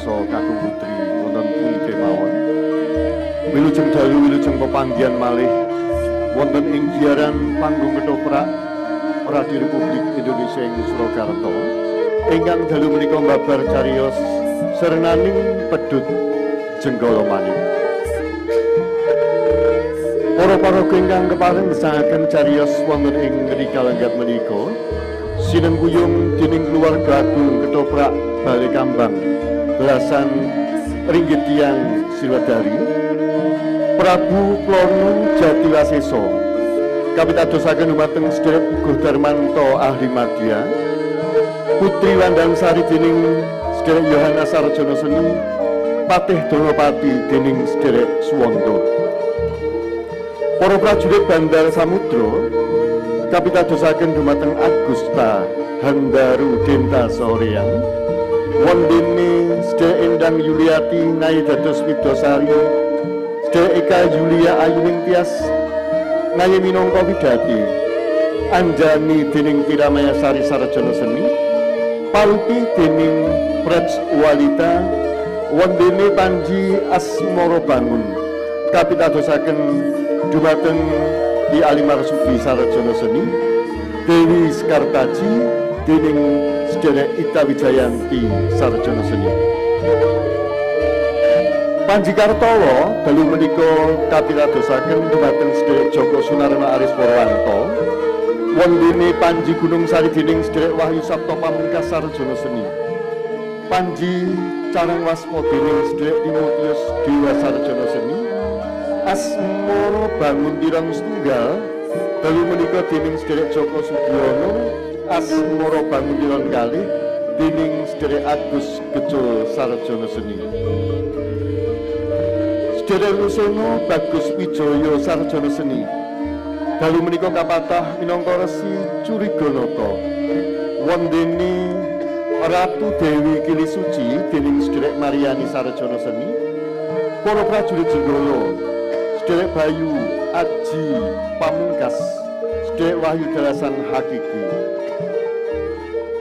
Karso kakung putri wonten pundi kemawon. Wilujeng dalu wilujeng pepanggihan malih wonten ing giaran panggung ketoprak Radio Republik Indonesia ing Surakarta. Ingkang dalu menika mbabar cariyos serenaning pedhut Jenggala Manik. Para paraga ingkang kepareng besangaken cariyos wonten ing mrika langgat menika sinengguyung dening keluarga agung ketoprak Balekambang belasan ringgit tiyang Silwadari Prabu Klono Jatiwaseso kapitadosaken dumateng sedherek Ugo Darmanto ahli madya Putri Wandang Sari dening sedherek Yohana Sarjana Seni Patih Donopati dening sedherek Suwondo. Para prajurit Bandar Samudra kapitadosaken dumateng Agusta Handaru Denta Soreang wondene sedherek Endang Yuliati Nai dados Widosari sedherek Eka Yulia Ayuning Tias Nai minangka widati Anjani dening Tiramaya Sari Sarjana Seni Palupi dening Prets Walita wondene Panji Asmara Bangun kapitadosaken dumateng Di Alimarsudi Sarjana Seni Dewi Skartaji dening sedherek Ita Wijayanti Sarjana Seni. Panji Kartawa dalu menika kapitadosaken dumateng sedherek Joko Sunarna Aris Purwanto wondene Panji Gunung Sari dening sedherek Wahyu Sabto Pamungkas Sarjana Seni. Panji Carangwaspa dening sedherek Timotius Dewa Sarjana Seni. Asmara Bangun Tirang Setunggal dalu menika dening sedherek Joko Sugiono. Asmara Bangun Tirang Kalih dening sedherek Agus Gecul Sarjana Seni. Sedherek Lusono Bagus Wijaya Sarjana Seni dalu menika kapatah minangka Resi Curiganata wondene Ratu Dewi Kilisuci dening sedherek Mariani Sarjana Seni. Para prajurit Jenggala sedherek Bayu Aji Pamungkas sedherek Wahyu Dalasan Hakiki.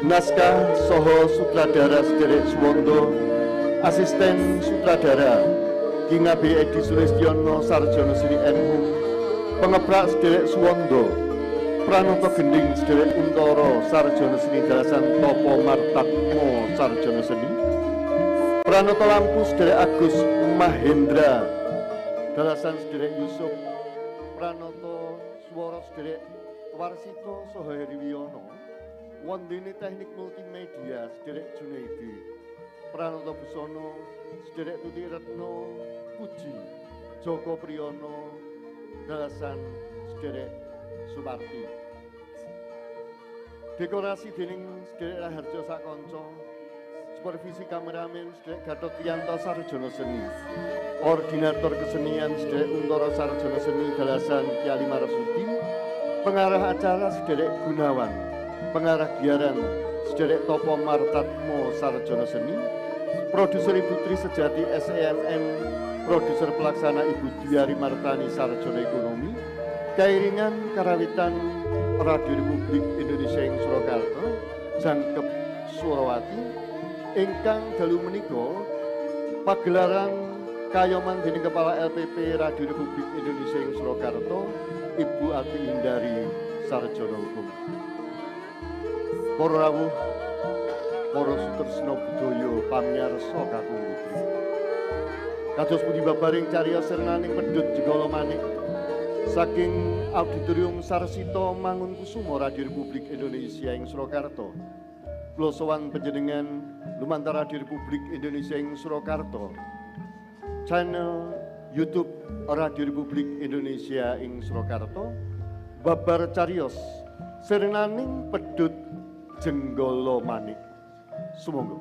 Naskah saha sutradara sedherek Suwondo. Asisten sutradara Ki Ngabi Edi Sulestiono Sarjana Seni NU. Pengebrak sedherek Suwondo. Pranata Gending sedherek Untara Sarjana Seni Dalasan Topo Martatmo Sarjana Seni. Pranata Lampu sedherek Agus Mahendra Dalasan sedherek Yusuf. Pranata Swara sedherek Warsito saha Heriwiyono wondene teknik multimedia sedherek Junaidi. Pranata busana sedherek Tuti Retno Puji. Joko Priyono Dalasan sedherek Suparti. Dekorasi dening sedherek Raharjo Sakonco. Supervisi kameramen sedherek Gatot Yanto Sarjana Seni. Ordinator kesenian sedherek Untara Sarjana Seni Dalasan Ki Alimarsudi. Pengarah acara sedherek Gunawan. Pengarah giaran sedherek Topo Martatmo Sarjana Seni. Produser Ibu Tri Sejati SEMM. Produser pelaksana Ibu Dwiari Martani Sarjana Ekonomi. Kairingan karawitan Radio Republik Indonesia ing Surakarta Jangkep Surawati ingkang dalu menika pagelaran kayoman dening Kepala LPP Radio Republik Indonesia ing Surakarta Ibu Ati Indari Sarjana Hukum. Para rawuh, para sutresna budaya pamiyarsa kakung putri. Kados pundi babaring cariyos serenaning pedhut Jenggala Manik saking Auditorium Sarsito Mangunkusumo Radio Republik Indonesia ing Surakarta. Kula sowan panjenengan lumantar Radio Republik Indonesia ing Surakarta. Channel YouTube Radio Republik Indonesia ing Surakarta babar cariyos serenaning pedhut Jenggala Manik. Sumangga.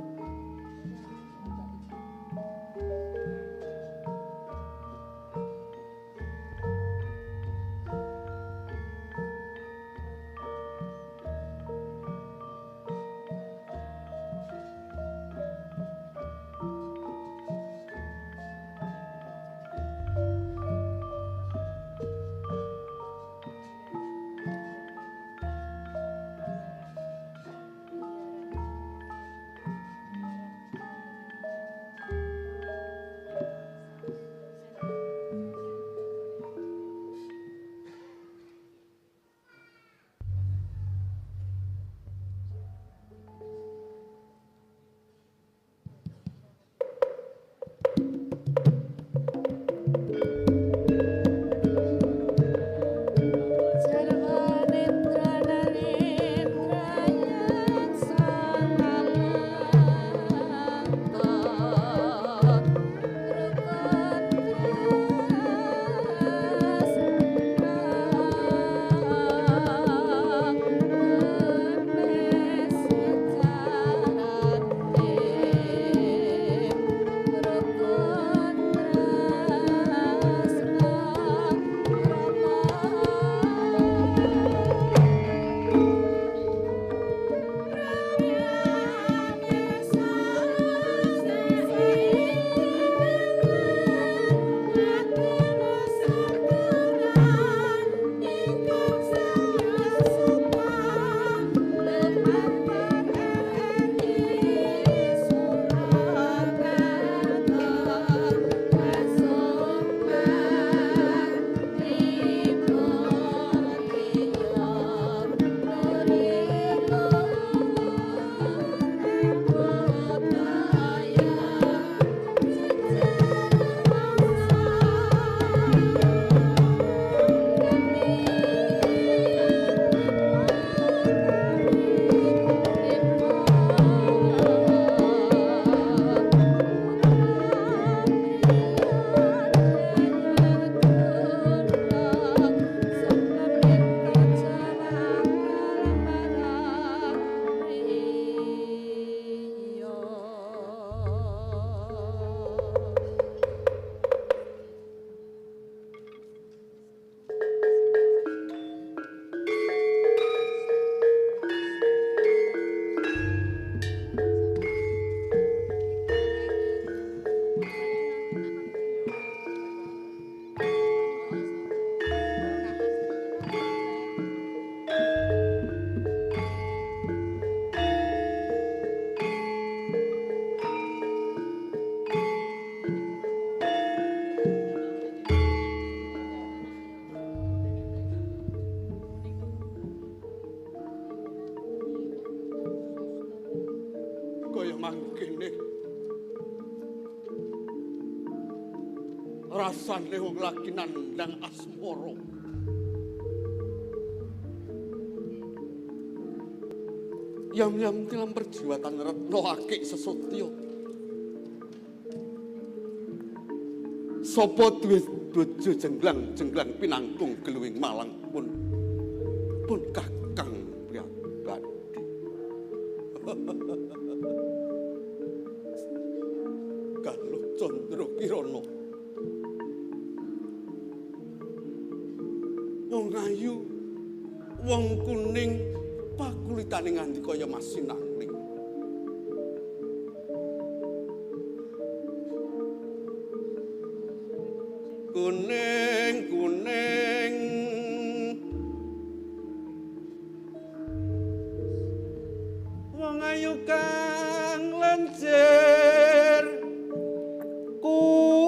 mangkene. Rasane wong lagi nandang asmara. Yam-yam dalam perjiwatan Retno Akik Sesotya. Sapa duwe bojo jenglang pinangkung geluwing malang pun kakang priyabadi. Galuh Candra Kirana. Wong ayu, wong kuning, pakulitane nganti kaya masinangling. Kuning wong ayu kang lenjer kuning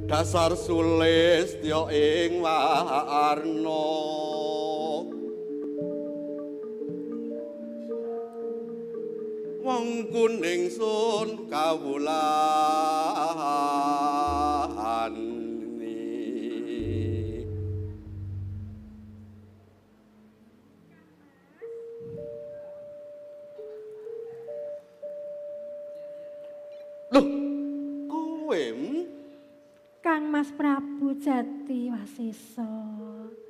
dasar sulistya ing warna wong kuning sun kawulani. Loh, kowe Kang Mas Prabu Jati Wasesa.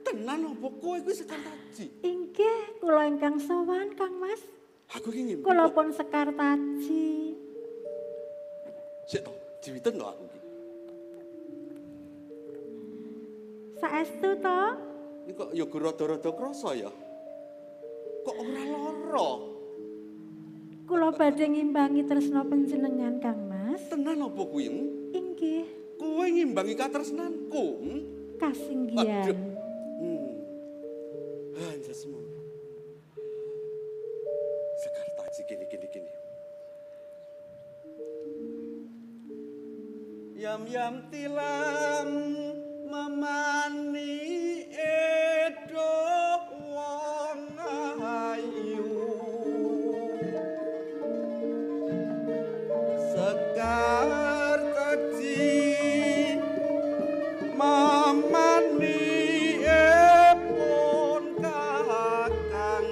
tenan apa kowe kuwi Sekar Taji? Inggih, kula ingkang sowan Kang Mas. Aku iki ngimpi. Kula pun Sekar Taji. Sik to, diwiten to aku iki. Saestu to? Ini kok ya rada-rada krasa ya? Kok ora lara? Kula badhe ngimbangi tresna panjenengan Kang Mas. Tenan apa kuwi? Inggih, Kowe ngimbangi katresnanku. kasinggihan. Anjasmu. Sekar Taji gini. Yam tilam memani edo wong ayu. Sekar Taji memani epon kakang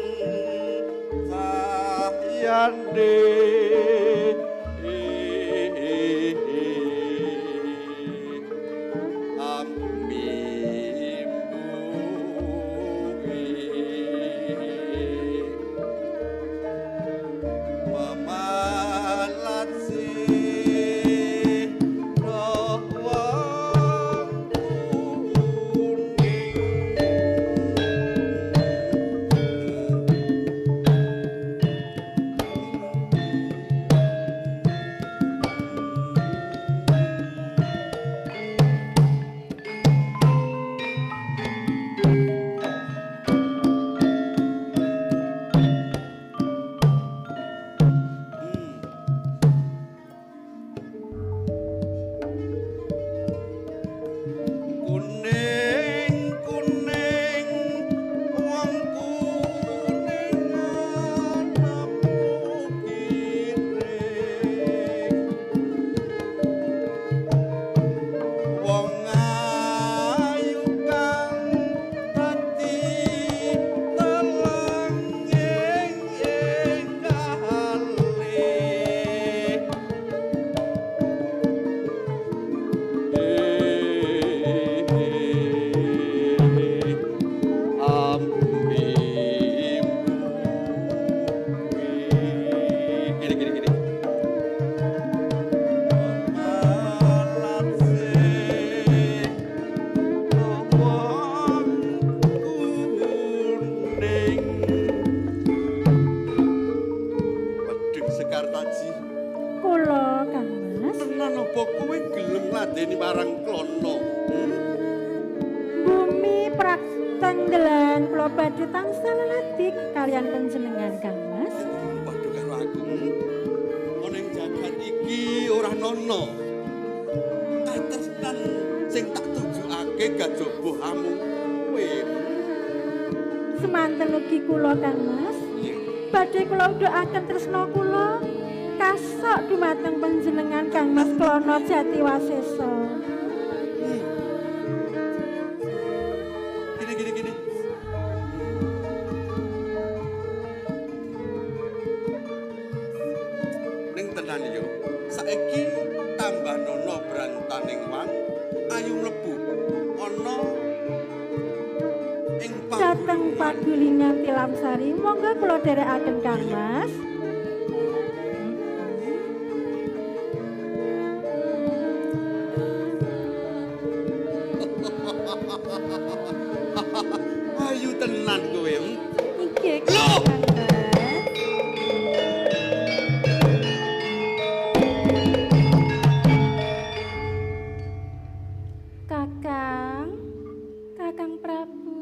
sahyande. ngladeni marang klono. Bumi praktenggelan kula badhe tansah leladik kalian panjenengan Kang Mas. Padha karo aku. Ana ing jagat iki ora nono. Katresnan sing tak tujukake gajobo amung kowe. Semanten ugi kula Kangmas. Badhe kula udhakaken tresna kula kasok dumateng panjenengan Kangmas Klono Jatiwasesa. Gini. Ning tenan yo. Saiki tambah nono brantaning wang ayu mlebu ana ing Dateng padulingan Tilam Sari, monggo kula dherekaken Kangmas. ayu tenan kowe. Inggih Loh! Kangmas. Kakang Prabu.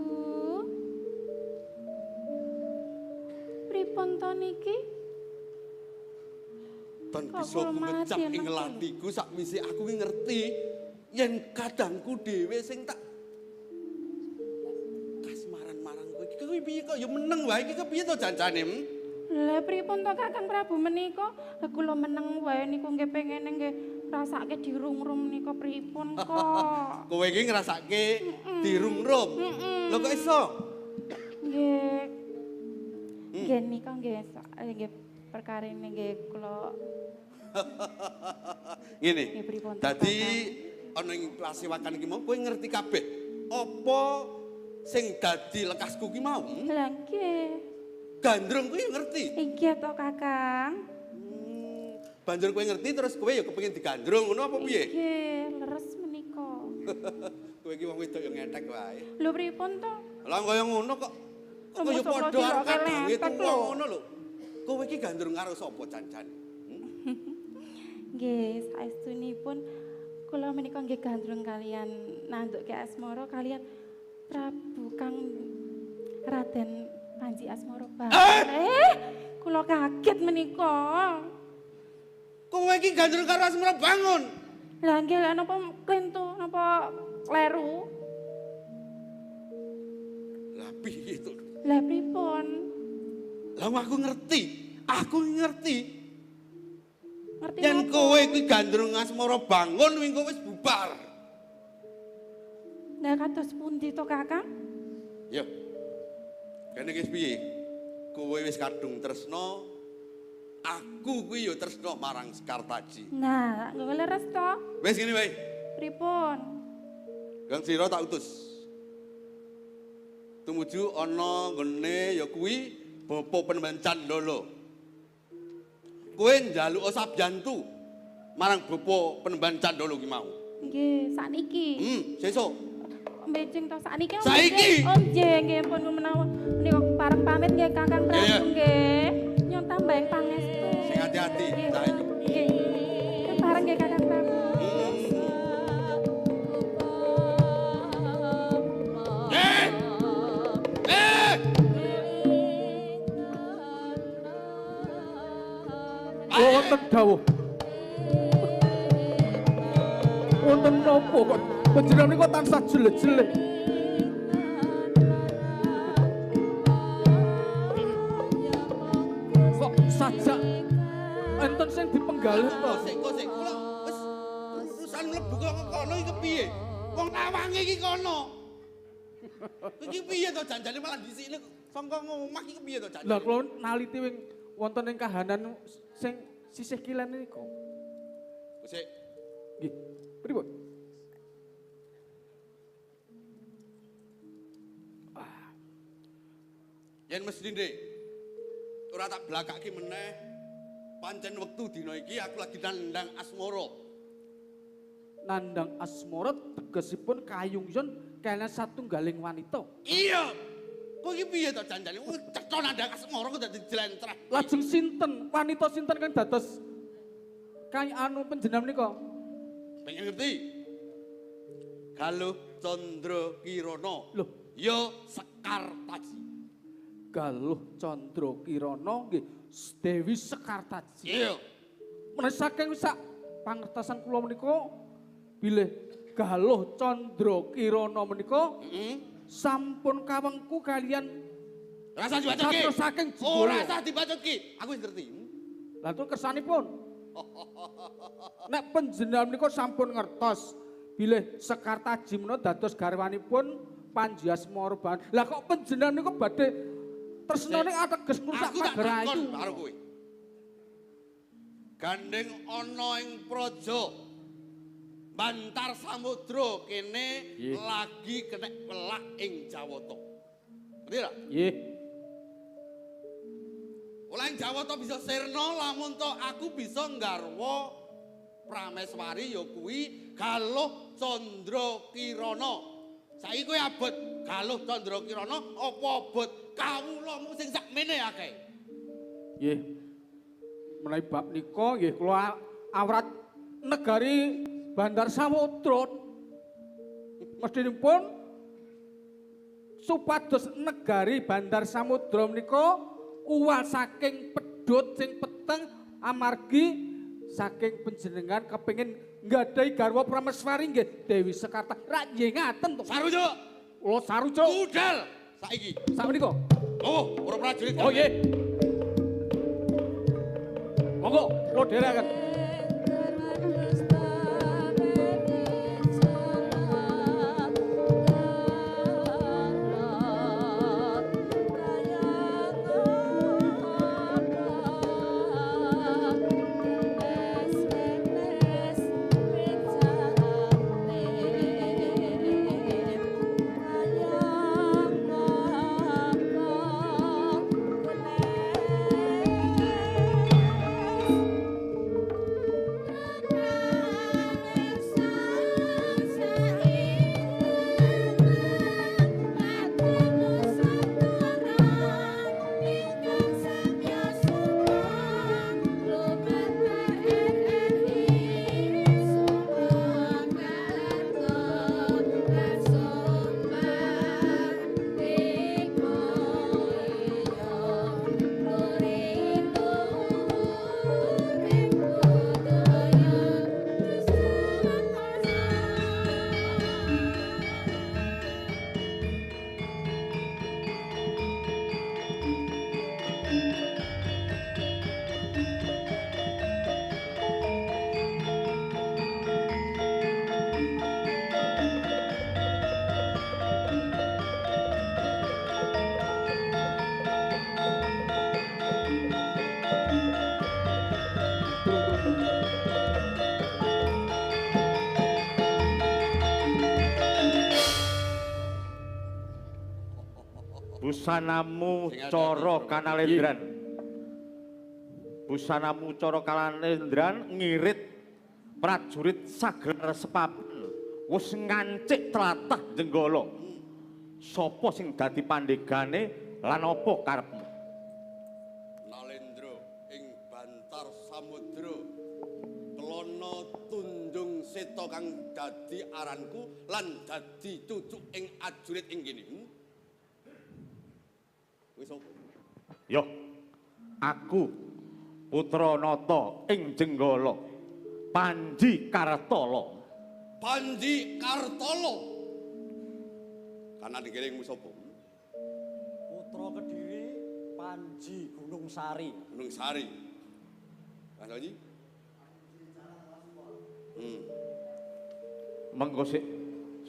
Pripun to niki? Ton Kok bisa kula malah mecap ing dienek latiku sakwise aku ki ngerti yen kadangku dhewe sing tak kasmaran marang kowe. Kowe piye kok ya meneng wae iki kepiye to jancane? Lah pripun to Kakang Prabu menika? Lah kula meneng wae niku nggih pengene nggih rasake dirungrum menika pripun kok. Kowe iki ngrasake dirungrum. Lho kok iso? Nggih. Nggih nika nggih perkarane nggih kula Ngene. nggih pripun to, Dadi Kakang? ana ing pasiwakan iki mau kowe ngerti kabeh apa sing dadi lekasku ki mau? Lah nggih. Gandrung kuwi ya ngerti. Inggih to Kakang. Banjur kowe ngerti terus kowe ya kepengin digandrung ngono apa piye? Nggih, leres menika. Kowe iki wong wedok ya ngetek wae. Lho pripun to? Lah kaya ngono kok. Kok kaya Sapa padha sira karo kadange kelentek tuwa lho. ngono lho. Kowe iki gandrung karo sapa jancane? Nggih, saestunipun kula menika nggih gandrung kalian nanduke asmara kalian Prabu Kang Raden Panji Asmara kula kaget menika. Kowe iki gandrung karo Asmara Bangun. Lah nggih lha napa klintu napa kleru? Lah piye to? Lah pripun? Lah aku ngerti. Aku ngerti. Ngerti Yen napa? kowe iki gandrung Asmara Bangun wingko wis bubar. Lah kados pundi to Kakang? Ya. Kene iki piye? Kowe wis kadung tresna, aku kuwi ya tresna marang Sekartaji. Nah, nggih leres to. Wis ngene wae. Pripun? Gang Sira tak utus. Tumuju ana nggone ya kuwi Bapa Penemban Candala. Kowe njaluk sabyantu marang Bapa Penemban Candala ki mau. Nggih, sakniki. Sesuk. Mbejing to sakniki. Saiki? Oh nggih pun menawa menika pareng pamit nggih Kakang Iya, iya. Prabu nggih. Nyuwun tambahin pangestu. Sing hati-hati, Nggih. cah iki. Nggih. Pareng nggih Kakang Prabu. Wonten dawuh. Wonten napa kok panjenengan niku tansah jelek-jelek. Kok sajak enten sing dipenggalih to. Kok sik kula wis urusan mlebu kok kono iki kepiye? Wong tawange iki kono. Iki piye to janjane malah disikne sangka ngomah iki piye to janjane? Lah kula naliti wing wonten ing kahanan sing sisih kilen niku. Sik. Nggih. Pripun? Yen mesti ndek ora tak blakake meneh pancen wektu dina iki aku lagi nandang asmara. Nandang asmara tegesipun kayungsun kalian satunggaling wanita. Iya. Kok iki piye to janjane? Cetha nandang asmara kok dadi jlentreh. Lajeng sinten? Wanita sinten kang dados kay anu panjenengan menika? Pengen ngerti? Galuh Candra Kirana. Loh, Ya Sekartaji. Galuh Candra Kirana nggih Dewi Sekartaji. Iya. Menawi saking sak pangertosan kula menika bilih Galuh Candra Kirana menika sampun kawengku kalian Rasa dibacutke. Satu saking Ora jebolo. usah dibacutke. Aku wis ngerti. Lah itu kersanipun. Nek panjenengan menika sampun ngertos bilih Sekartaji menika dados garwanipun Panji Asmaraban. Lah kok panjenengan niku badhe tresnane ateges ngrusak Aku tak takon Magarayu. karo kowe. Gandeng ana ing praja Bantar Samudra kene lagi kena pelak ing Jawata. Ngerti ra? Nggih. Ola ing Jawata bisa sirna lamun to aku bisa nggarwa Prameswari ya kuwi Galuh Candra Kirana. Saiki kowe abot Galuh Candra Kirana apa abot kawulamu sing sakmene akeh? Nggih. Menawi bab nika nggih kula awrat negari Bandar Samudra mestinipun supados negari Bandar Samudra menika uwal saking pedhot sing peteng amargi saking panjenengan kepengin nggadahi garwa Prameswari nggih Dewi Sekarta. Ra nggih ngaten to. Sarujuk. Kula sarujuk. Budal saiki. Sakmenika. Oh, para prajurit. Oh nggih. Monggo kula dherekaken. Busanamu Coro Kanalendran. Busanamu Coro Kanalendran ngirit prajurit Saglar Sepapan. Wis ngancik tlatah Jenggala. Sapa sing dadi pandegane lan apa karepmu? Nalendra ing Bantar Samudra. Kelana tunjung seta kang dadi aranku lan dadi cucuk ing ajurit ing kene. Wis opo? Yo, aku putra Nata ing Jenggala, Panji Kartala. Panji Kartala. Kanan kene wis opo? Putra Kediri Panji Gunung Sari. Gunung Sari. Mas Panji? Mengko sik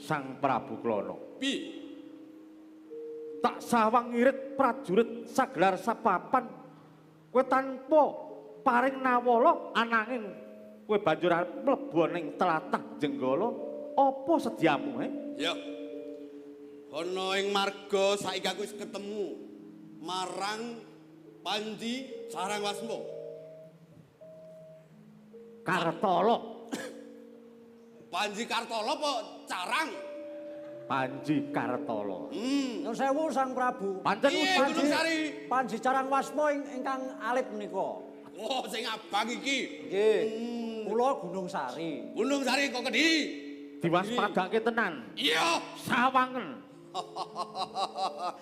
Sang Prabu Klana. Pi. Tak sawang ngirit prajurit Saglar Sepapan. Kowe tanpa paring nawala ananging kowe banjur arep mlebu ning tlatah Jenggala. Apa sediamu, Ya. Ana ing marga saiki aku wis ketemu marang Panji Sarangwasma. Kartala. Panji Kartala apa Carang? Panji Kartala. Nyuwun sewu Sang Prabu. Pancen Piye Gunung Sari? Panji Carangwasma ingkang alit menika. Oh, sing abang iki. Nggih. Kula Gunung Sari. Gunung Sari kok Kediri. Diwaspadake tenan. Iya. Sawangen.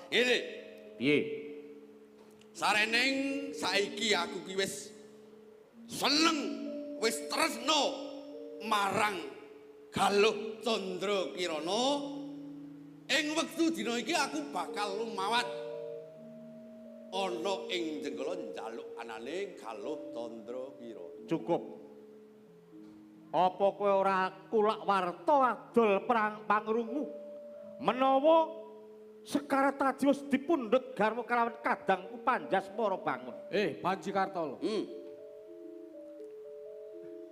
Ini Piye? sareneng saiki aku ki wis seneng, wis tresno marang Galuh Candra Kirana ing wektu dina iki aku bakal lumawat ana ing jenggala njaluk anane Galuh Candra Kirana. Cukup. Apa kowe ora kulak warta adol perang pangrungu? Menawa Sekar Taji wis dipundhut garwa kalawan kadangku Panjasmara bangun. Panji Kartolo.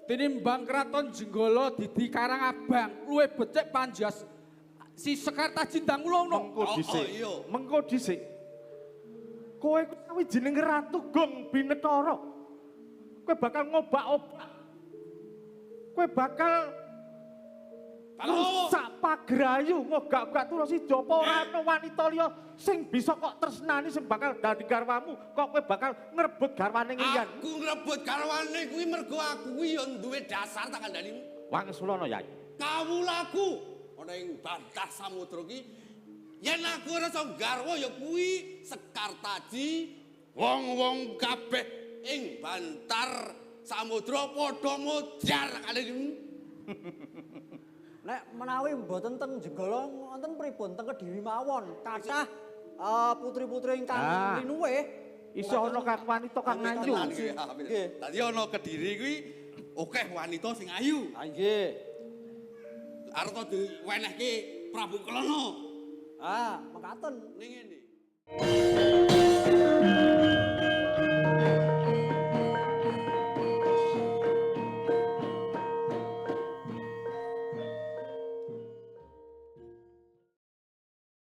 Tinimbang kraton Jenggala didi Karangabang, luwih becik Panjas si Sekar Taji ndang kula ono. Mengko dhisik. Kowe kuwi jeneng Ratu Gong Binetara. Kowe bakal ngobak-obak. Kowe bakal rusak pagrayu ngogak-ogak Tulasi Japa ora ana wanita liya sing bisa kok tresnani sing bakal dadi garwamu. Kok kowe bakal ngrebut garwane liyan. Aku ngrebut garwane kuwi mergo aku kuwi ya duwe dasar tak kandhani. Wangsulana Yai. Kawulaku ana ing Bantah Samudra ki yen aku ora iso garwa ya kuwi Sekar Taji wong-wong kabeh ing Bantar Samudra padha modar kandhani. Nek menawi mboten teng Jenggala wonten pripun teng Kediri mawon kathah putri-putri ingkang linuwih Iso ana kang wanita kang ayu. Nggih. Dadi ana Kediri kuwi akeh wanita sing ayu. Ha nggih. Arep diwenehke Prabu Kelana. Ah, mekaten. Ning ngene.